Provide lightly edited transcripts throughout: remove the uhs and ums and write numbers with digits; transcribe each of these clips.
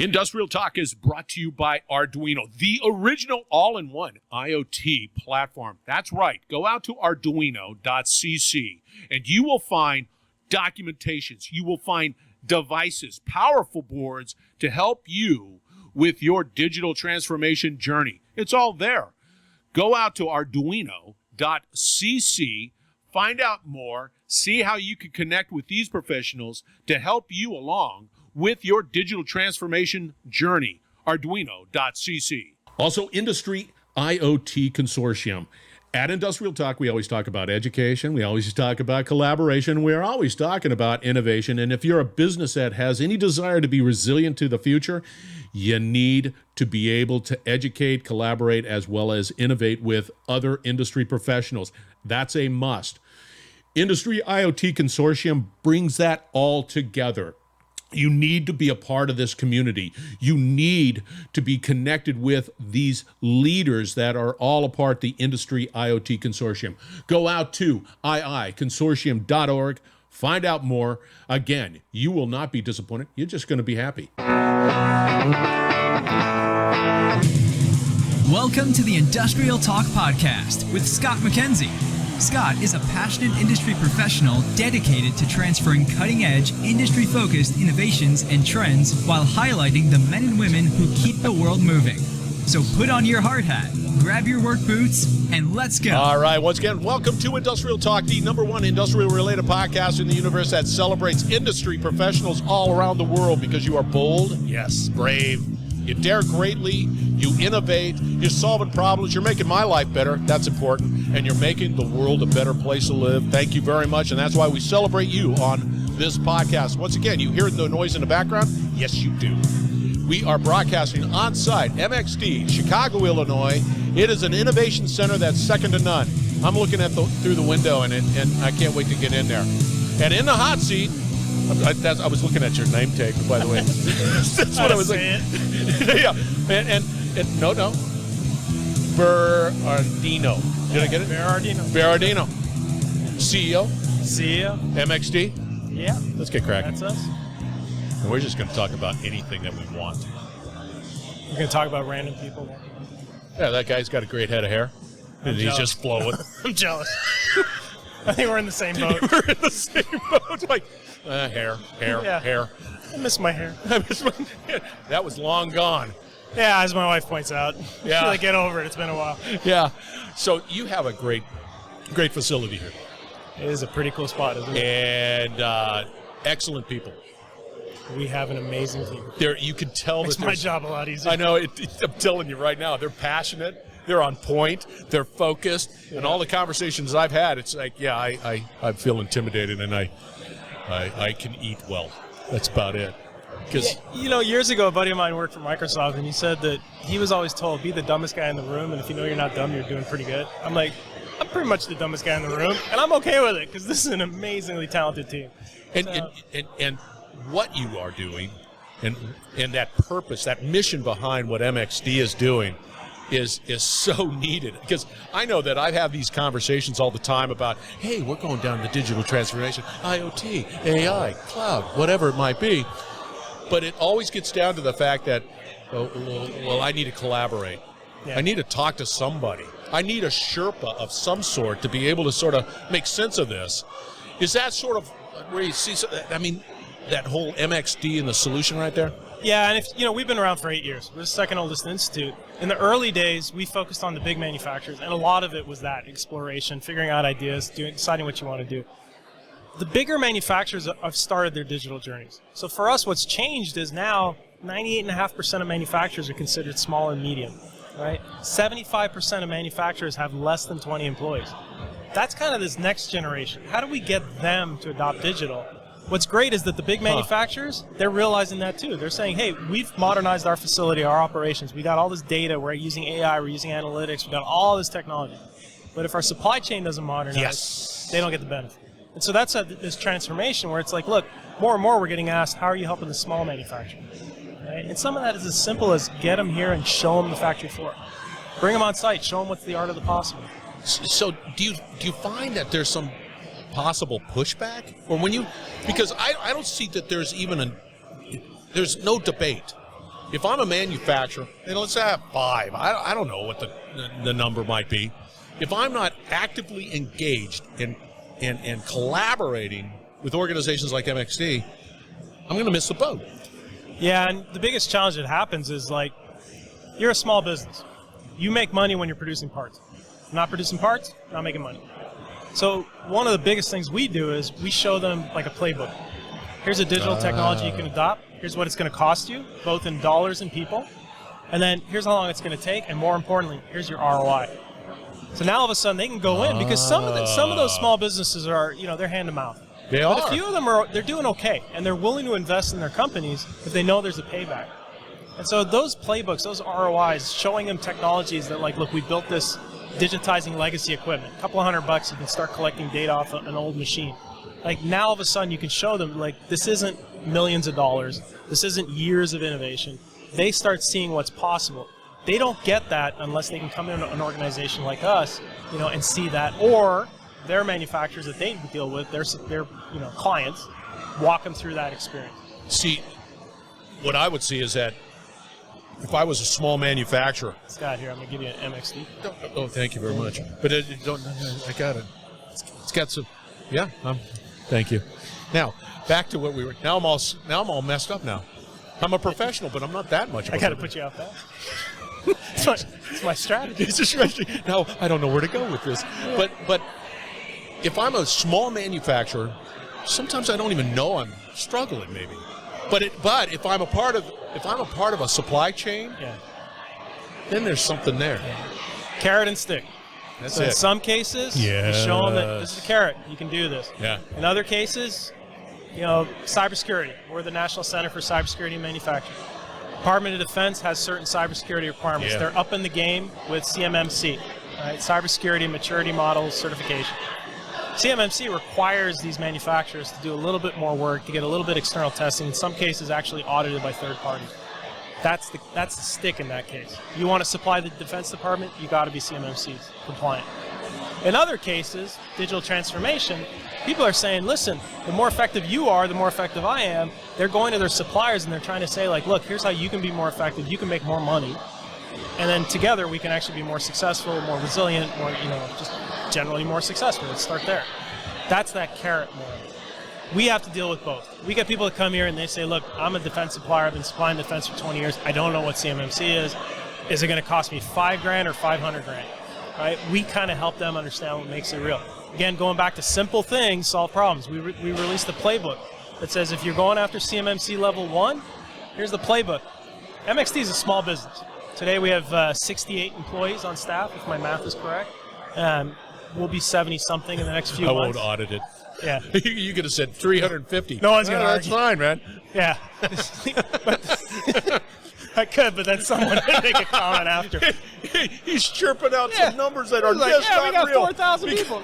Industrial Talk is brought to you by Arduino, the original all-in-one IoT platform. That's right. Go out to arduino.cc and you will find documentations. You will find devices, powerful boards to help you with your digital transformation journey. It's all there. Go out to arduino.cc, find out more, see how you can connect with these professionals to help you along with your digital transformation journey. Arduino.cc. Also, Industry IoT Consortium. At Industrial Talk, we always talk about education. We always talk about collaboration. We're always talking about innovation. And if you're a business that has any desire to be resilient to the future, you need to be able to educate, collaborate, as well as innovate with other industry professionals. That's a must. Industry IoT Consortium brings that all together. You need to be a part of this community. You need to be connected with these leaders that are all a part of the Industry IoT Consortium. Go out to iiconsortium.org. Find out more. Again, you will not be disappointed. You're just going to be happy. Welcome to the Industrial Talk Podcast with Scott McKenzie. Scott is a passionate industry professional dedicated to transferring cutting-edge, industry-focused innovations and trends while highlighting the men and women who keep the world moving. So put on your hard hat, grab your work boots, and let's go. All right, once again, welcome to Industrial Talk, the #1 industrial-related podcast in the universe that celebrates industry professionals all around the world because you are bold, yes, brave, you dare greatly, you innovate, you're solving problems, you're making my life better, that's important, and you're making the world a better place to live. Thank you very much, and that's why we celebrate you on this podcast. Once again, you hear the noise in the background? Yes, you do. We are broadcasting on-site, MxD, Chicago, Illinois. It is an innovation center that's second to none. I'm looking at through the window, and I can't wait to get in there. And in the hot seat, I was looking at your name tag, by the way. That's what I was like. Yeah, and no, Berardino. Did I get it? Berardino. CEO. MxD. Yeah. Let's get cracking. That's us. And we're just going to talk about anything that we want. We're going to talk about random people. Yeah, that guy's got a great head of hair. And he's just flowing. I'm jealous. I think we're in the same boat. We're in the same boat. Like, hair. I miss my hair. That was long gone. Yeah, as my wife points out. Yeah. Like, get over it. It's been a while. Yeah. So you have a great facility here. It is a pretty cool spot, isn't it? And excellent people. We have an amazing team. You can tell Makes that my job a lot easier. I know. I'm telling you right now, they're passionate. They're on point. They're focused. Yeah. And all the conversations I've had, it's like, yeah, I feel intimidated, and I can eat well. That's about it. Because years ago, a buddy of mine worked for Microsoft, and he said that he was always told, be the dumbest guy in the room, and if you know you're not dumb, you're doing pretty good. I'm like, I'm pretty much the dumbest guy in the room, and I'm okay with it because this is an amazingly talented team. And what you are doing, and that purpose, that mission behind what MxD is doing, is so needed. Because I know that I have these conversations all the time about, hey, we're going down the digital transformation, IoT, AI, cloud, whatever it might be. But it always gets down to the fact that, well, I need to collaborate. Yeah. I need to talk to somebody. I need a Sherpa of some sort to be able to sort of make sense of this. Is that sort of where you see, that whole MxD and the solution right there? Yeah, and we've been around for 8 years. We're the second oldest institute. In the early days, we focused on the big manufacturers, and a lot of it was that exploration, figuring out ideas, deciding what you want to do. The bigger manufacturers have started their digital journeys. So for us, what's changed is now 98.5% of manufacturers are considered small and medium, right? 75% of manufacturers have less than 20 employees. That's kind of this next generation. How do we get them to adopt digital? What's great is that the big manufacturers, they're realizing that too. They're saying, hey, we've modernized our facility, our operations. We got all this data. We're using AI. We're using analytics. We got all this technology. But if our supply chain doesn't modernize, they don't get the benefit. And so that's this transformation where it's like, look, more and more we're getting asked, how are you helping the small manufacturer? Right? And some of that is as simple as get them here and show them the factory floor. Bring them on site. Show them what's the art of the possible. So do you find that there's some possible pushback? Or because I don't see that there's no debate if I'm a manufacturer, and let's say I have 5, I don't know what the number might be. If I'm not actively engaged in collaborating with organizations like MxD, I'm going to miss the boat. Yeah, and the biggest challenge that happens is like, you're a small business. You make money when you're producing parts. Not producing parts, not making money. So one of the biggest things we do is we show them like a playbook. Here's a digital technology you can adopt. Here's what it's going to cost you, both in dollars and people. And then here's how long it's going to take, and more importantly, here's your ROI. So now all of a sudden they can go in, because some of those small businesses are, they're hand to mouth. They but are. A few of them they're doing okay, and they're willing to invest in their companies if they know there's a payback. And so those playbooks, those ROIs, showing them technologies that, like, look, we built this digitizing legacy equipment. A couple $100, you can start collecting data off an old machine. Like, now all of a sudden you can show them, like, this isn't millions of dollars. This isn't years of innovation. They start seeing what's possible. They don't get that unless they can come into an organization like us, and see that, or their manufacturers that they deal with, their clients, walk them through that experience. See, what I would see is that if I was a small manufacturer. Scott, here, I'm going to give you an MxD. Oh, thank you very much. But I got it. It's got some. Yeah. Thank you. Now back to what we were. Now I'm all messed up. Now I'm a professional, but I'm not that much. I got to put you off that. It's my strategy. It's a strategy. Now I don't know where to go with this. But if I'm a small manufacturer, sometimes I don't even know I'm struggling. Maybe. But if I'm a part of a supply chain, then there's something there. Yeah. Carrot and stick. That's so it. In some cases, you show them that this is a carrot. You can do this. Yeah. In other cases, cybersecurity. We're the National Center for Cybersecurity and Manufacturing. Department of Defense has certain cybersecurity requirements. Yeah. They're up in the game with CMMC, right? Cybersecurity Maturity Model Certification. CMMC requires these manufacturers to do a little bit more work, to get a little bit external testing, in some cases actually audited by third parties. That's the stick in that case. You want to supply the Defense Department, you got to be CMMC compliant. In other cases, digital transformation, people are saying, listen, the more effective you are, the more effective I am. They're going to their suppliers and they're trying to say, like, look, here's how you can be more effective, you can make more money, and then together we can actually be more successful, more resilient, more, just generally more successful. Let's start there. That's that carrot model. We have to deal with both. We get people that come here and they say, look, I'm a defense supplier. I've been supplying defense for 20 years. I don't know what CMMC is. Is it going to cost me $5,000 or $500,000? Right? We kind of help them understand what makes it real. Again, going back to simple things, solve problems. We released a playbook that says if you're going after CMMC level 1, here's the playbook. MxD is a small business. Today we have 68 employees on staff, if my math is correct. We'll be 70-something in the next few months. I won't audit it. Yeah. You could have said 350. No one's going to argue. That's fine, man. Yeah. I could, but then someone would make a comment after. He's chirping out some numbers that are just not real. We got 4,000 people.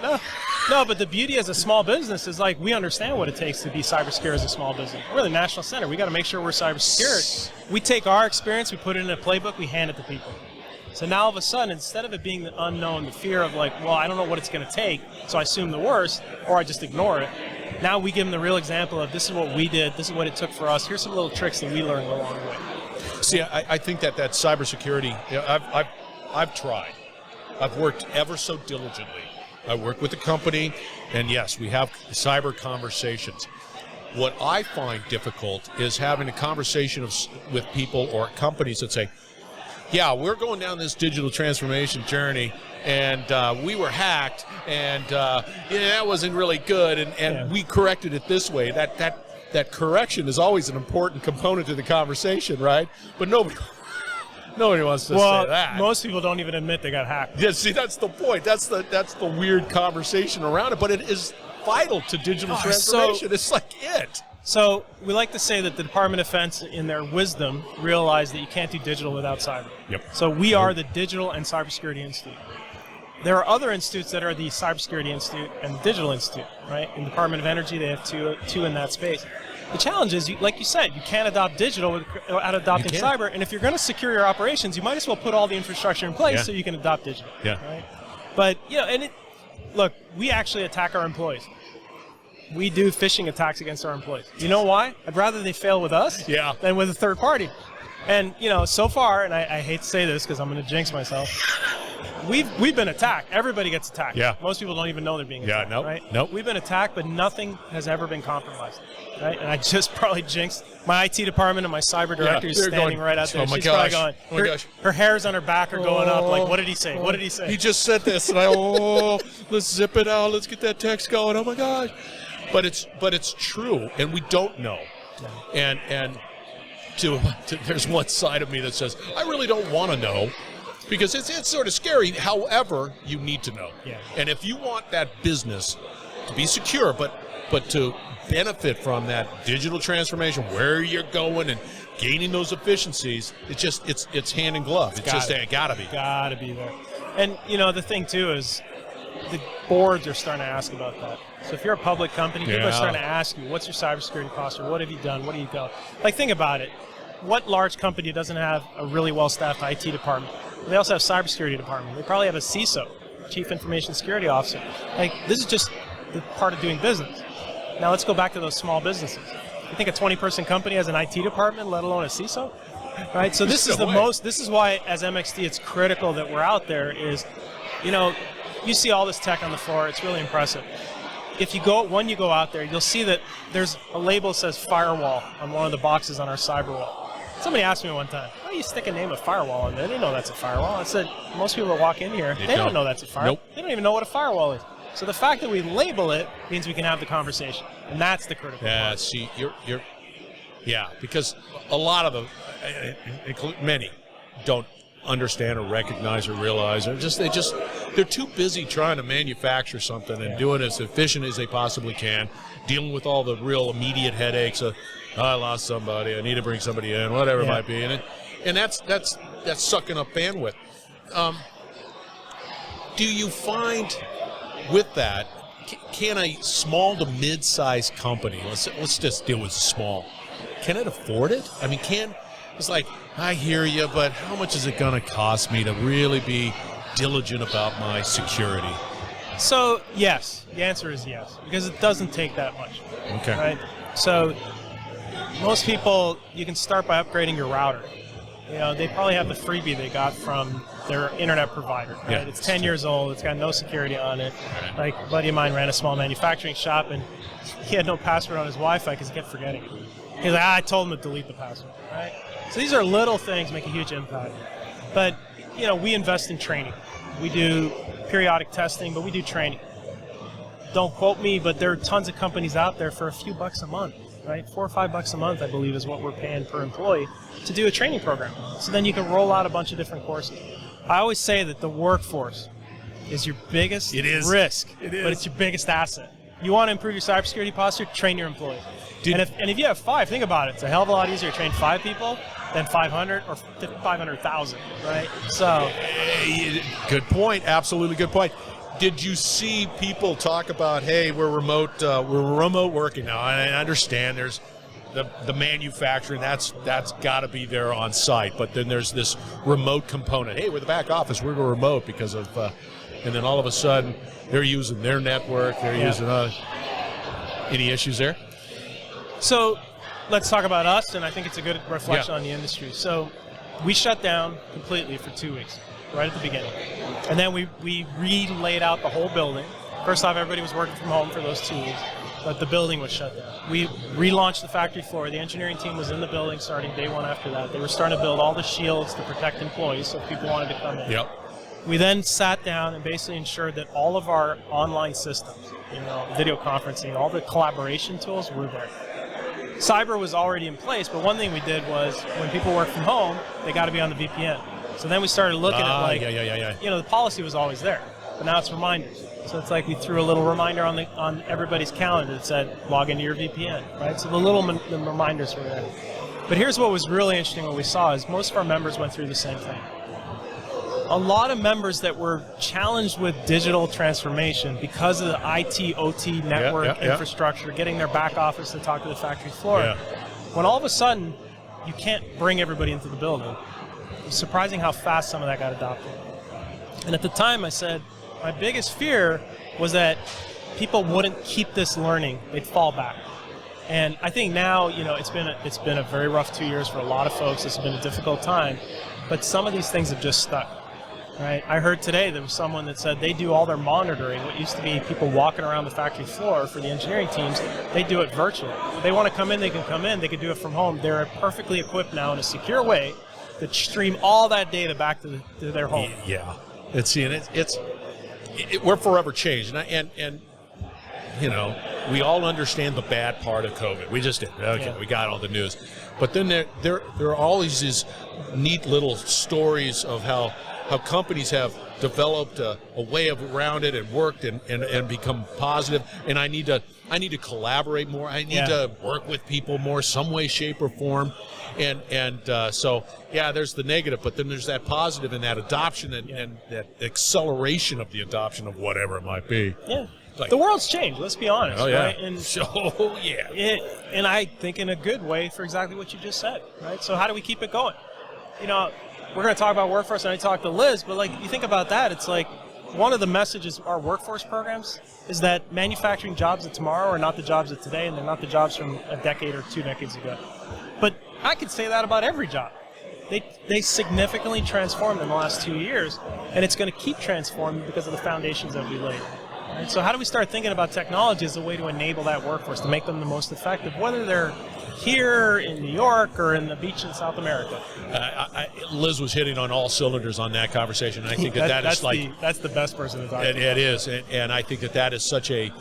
No, but the beauty as a small business is, like, we understand what it takes to be cybersecure as a small business. We're the national center. We got to make sure we're cybersecure. We take our experience, we put it in a playbook, we hand it to people. So now all of a sudden, instead of it being the unknown, the fear of, like, well, I don't know what it's going to take, so I assume the worst, or I just ignore it, now we give them the real example of this is what we did, this is what it took for us, here's some little tricks that we learned along the way. See, I think that cybersecurity, I've tried. I've worked ever so diligently. I work with a company, and yes, we have cyber conversations. What I find difficult is having a conversation with people or companies that say, yeah, we're going down this digital transformation journey, and we were hacked, and that wasn't really good, and we corrected it this way. That correction is always an important component to the conversation, right? But nobody wants to say that. Most people don't even admit they got hacked. Yeah, see, that's the point. That's the weird conversation around it, but it is vital to digital transformation. It's like it. So we like to say that the Department of Defense, in their wisdom, realized that you can't do digital without cyber. Yep. So we are the Digital and Cybersecurity Institute. There are other institutes that are the Cybersecurity Institute and the Digital Institute, right? In the Department of Energy, they have two in that space. The challenge is, like you said, you can't adopt digital without adopting cyber, and if you're going to secure your operations, you might as well put all the infrastructure in place so you can adopt digital. Yeah. Right? But, look, we actually attack our employees. We do phishing attacks against our employees. You know why? I'd rather they fail with us than with a third party. And, so far, and I hate to say this because I'm going to jinx myself, we've been attacked. Everybody gets attacked. Yeah. Most people don't even know they're being attacked. Nope. Right? Nope. We've been attacked, but nothing has ever been compromised. Right? And I just probably jinxed my IT department and my cyber director is standing right out there. Oh my She's gosh. probably Oh my going, gosh. her hairs on her back are going up. Like, what did he say? What did he say? He just said this, and let's zip it out. Let's get that text going. Oh my gosh. But it's true, and we don't know. And there's one side of me that says, I really don't want to know, because it's sort of scary. However, you need to know. Yeah. And if you want that business to be secure, but to benefit from that digital transformation, where you're going and gaining those efficiencies, it's hand in glove. It's gotta be. Gotta be there. And the thing too is the boards are starting to ask about that. So if you're a public company, people are starting to ask you, what's your cybersecurity posture? What have you done? What do you go? Like, think about it. What large company doesn't have a really well-staffed IT department? They also have a cybersecurity department. They probably have a CISO, Chief Information Security Officer. Like, this is just the part of doing business. Now let's go back to those small businesses. You think a 20-person company has an IT department, let alone a CISO? Right? So this is this is why, as MxD, it's critical that we're out there is, you see all this tech on the floor. It's really impressive. When you go out there, you'll see that there's a label that says firewall on one of the boxes on our cyber wall. Somebody asked me one time, why do you stick a name of firewall on there? They know that's a firewall. I said, most people that walk in here, they don't know that's a firewall. Nope. They don't even know what a firewall is. So the fact that we label it means we can have the conversation. And that's the critical part. See, because a lot of them, many, don't understand or recognize or realize, they're too busy trying to manufacture something and do it as efficient as they possibly can, dealing with all the real immediate headaches of, I lost somebody, I need to bring somebody in, whatever it might be, and that's sucking up bandwidth. Do you find with that, can a small to mid-sized company, let's just deal with small, can it afford it? I mean, it's like, I hear you, but how much is it going to cost me to really be diligent about my security? So, yes. The answer is yes, because it doesn't take that much. Okay. Right? So, most people, you can start by upgrading your router. They probably have the freebie they got from their internet provider. Right? Yeah, it's 10 years old. It's got no security on it. Like, a buddy of mine ran a small manufacturing shop, and he had no password on his Wi-Fi because he kept forgetting it. He's like, I told him to delete the password. Right? So these are little things make a huge impact. But, we invest in training. We do periodic testing, but we do training. Don't quote me, but there are tons of companies out there for a few bucks a month, right? $4 or $5 a month, I believe, is what we're paying per employee to do a training program. So then you can roll out a bunch of different courses. I always say that the workforce is your biggest risk, but it's your biggest asset. You want to improve your cybersecurity posture, train your employees. And if you have 5, think about it. It's a hell of a lot easier to train 5 people than 500 or 500,000, right? So, good point. Absolutely good point. Did you see people talk about, hey, we're remote working now? And I understand there's the manufacturing, that's got to be there on site, but then there's this remote component. Hey, we're the back office, we're remote because of, and then all of a sudden they're using their network, they're using any issues there? So let's talk about us, and I think it's a good reflection on the industry. So we shut down completely for 2 weeks, right at the beginning. And then we re-laid out the whole building. First off, everybody was working from home for those 2 weeks, but the building was shut down. We relaunched the factory floor. The engineering team was in the building starting day one after that. They were starting to build all the shields to protect employees so if people wanted to come in. Yep. We then sat down and basically ensured that all of our online systems, video conferencing, all the collaboration tools were there. Cyber was already in place, but one thing we did was when people work from home, they got to be on the VPN. So then we started looking at the policy was always there, but now it's reminders. So it's like we threw a little reminder on everybody's calendar that said log into your VPN, right? So the reminders were there. But here's what was really interesting. What we saw is most of our members went through the same thing. A lot of members that were challenged with digital transformation because of the IT, OT network infrastructure, getting their back office to talk to the factory floor. Yeah. When all of a sudden, you can't bring everybody into the building, it's surprising how fast some of that got adopted. And at the time I said, my biggest fear was that people wouldn't keep this learning. They'd fall back. And I think now, it's been a very rough 2 years for a lot of folks. It's been a difficult time, but some of these things have just stuck. Right. I heard today there was someone that said they do all their monitoring. What used to be people walking around the factory floor for the engineering teams, they do it virtually. If they want to come in, they can come in. They can do it from home. They're perfectly equipped now in a secure way to stream all that data back to their home. Yeah, we're forever changed, and we all understand the bad part of COVID. We just did. Okay, yeah. We got all the news, but then there are always these neat little stories of how companies have developed a way around it and worked and become positive. And I need to collaborate more. I need to work with people more, some way, shape, or form. And so there's the negative, but then there's that positive and that adoption and that acceleration of the adoption of whatever it might be. Yeah. Like, the world's changed, let's be honest. Oh, yeah. Right? And and I think in a good way for exactly what you just said, right? So how do we keep it going? We're going to talk about workforce, and I talked to Liz, but you think about that, it's like one of the messages of our workforce programs is that manufacturing jobs of tomorrow are not the jobs of today, and they're not the jobs from a decade or 2 decades ago. But I could say that about every job. They significantly transformed in the last 2 years, and it's going to keep transforming because of the foundations that we laid. Right? So how do we start thinking about technology as a way to enable that workforce, to make them the most effective, whether they're here in New York or in the beach in South America? Liz was hitting on all cylinders on that conversation. I think that's the best person to talk to. It is, and I think that is such a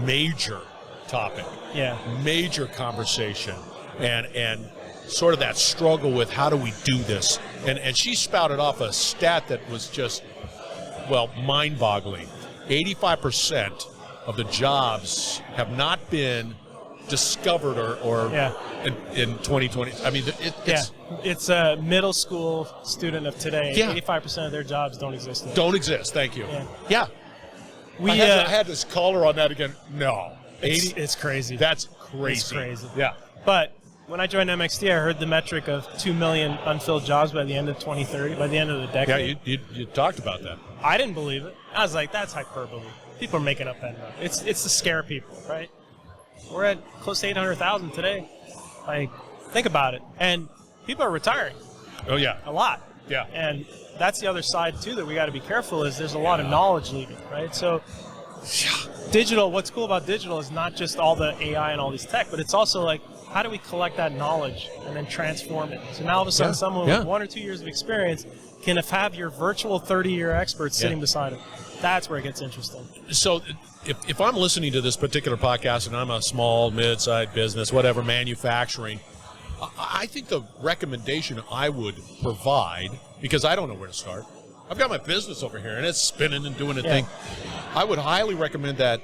major topic, major conversation, and sort of that struggle with how do we do this. And she spouted off a stat that was just, mind-boggling. 85% of the jobs have not been discovered or in 2020. I mean, it's a middle school student of today. 85% of their jobs don't exist anymore. Don't exist. Thank you. Yeah. I had this caller on that again. No. It's crazy. That's crazy. It's crazy. Yeah. But when I joined MxD, I heard the metric of 2 million unfilled jobs by the end of 2030, by the end of the decade. Yeah, you talked about that. I didn't believe it. I was like, that's hyperbole. People are making up that number. It's to scare people, right? We're at close to 800,000 today. Think about it. And people are retiring. Oh, yeah. A lot. Yeah. And that's the other side, too, that we got to be careful is there's a lot of knowledge leaving, right? So digital, what's cool about digital is not just all the AI and all these tech, but it's also how do we collect that knowledge and then transform it? So now all of a sudden someone with 1 or 2 years of experience can have your virtual 30-year expert sitting beside him. That's where it gets interesting. So if I'm listening to this particular podcast and I'm a small, mid-sized business, whatever, manufacturing, I think the recommendation I would provide, because I don't know where to start, I've got my business over here and it's spinning and doing a thing. I would highly recommend that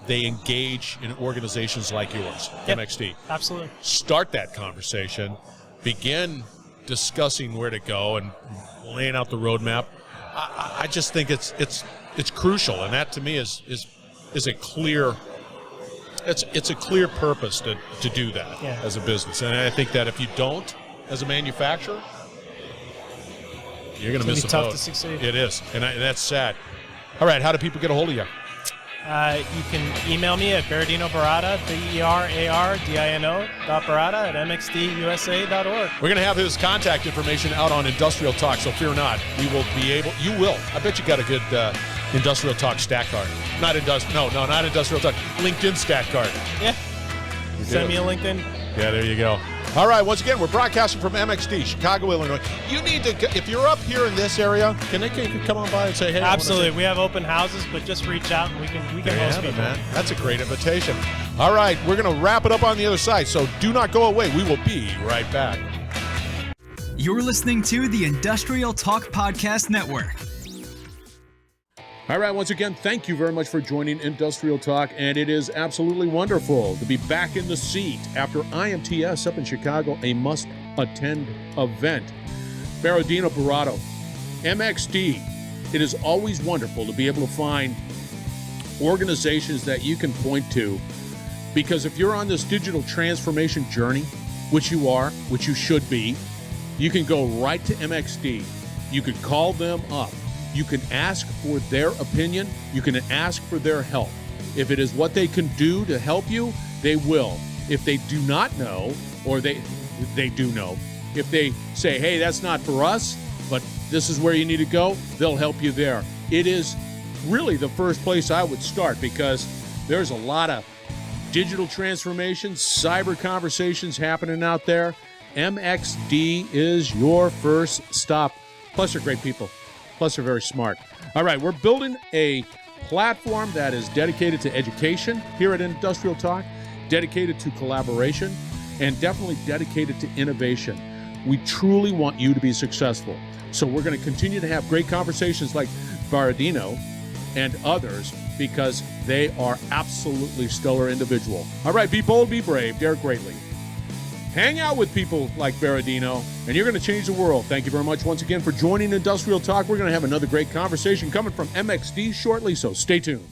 they engage in organizations like yours, MxD. Absolutely. Start that conversation, begin discussing where to go and laying out the roadmap. I just think it's crucial, and that to me is a clear. It's a clear purpose to do that as a business, and I think that if you don't, as a manufacturer, you're going to miss the boat. It's tough to succeed. It is, and that's sad. All right, how do people get a hold of you? You can email me at Berardino Baratta, Berardino.Baratta at MxDUSA.org. We're going to have his contact information out on Industrial Talk, so fear not. You will. I bet you got a good Industrial Talk stat card. Not Industrial Talk. LinkedIn stat card. Yeah. Send me a LinkedIn. Yeah, there you go. All right, once again, we're broadcasting from MxD, Chicago, Illinois. You need to, if you're up here in this area, can they come on by and say, hey? Absolutely. We have open houses, but just reach out and we can host people. Man. That's a great invitation. All right, we're going to wrap it up on the other side, so do not go away. We will be right back. You're listening to the Industrial Talk Podcast Network. All right, once again, thank you very much for joining Industrial Talk, and it is absolutely wonderful to be back in the seat after IMTS up in Chicago, a must-attend event. Berardino Baratta, MxD. It is always wonderful to be able to find organizations that you can point to, because if you're on this digital transformation journey, which you are, which you should be, you can go right to MxD. You can call them up. You can ask for their opinion. You can ask for their help. If it is what they can do to help you, they will. If they do not know, or they do know, if they say, hey, that's not for us, but this is where you need to go, they'll help you there. It is really the first place I would start, because there's a lot of digital transformation, cyber conversations happening out there. MxD is your first stop. Plus, they're great people. Plus, they're very smart. All right, we're building a platform that is dedicated to education here at Industrial Talk, dedicated to collaboration, and definitely dedicated to innovation. We truly want you to be successful. So we're going to continue to have great conversations like Berardino and others, because they are absolutely stellar individuals. All right, be bold, be brave, dare greatly. Hang out with people like Berardino, and you're going to change the world. Thank you very much once again for joining Industrial Talk. We're going to have another great conversation coming from MxD shortly, so stay tuned.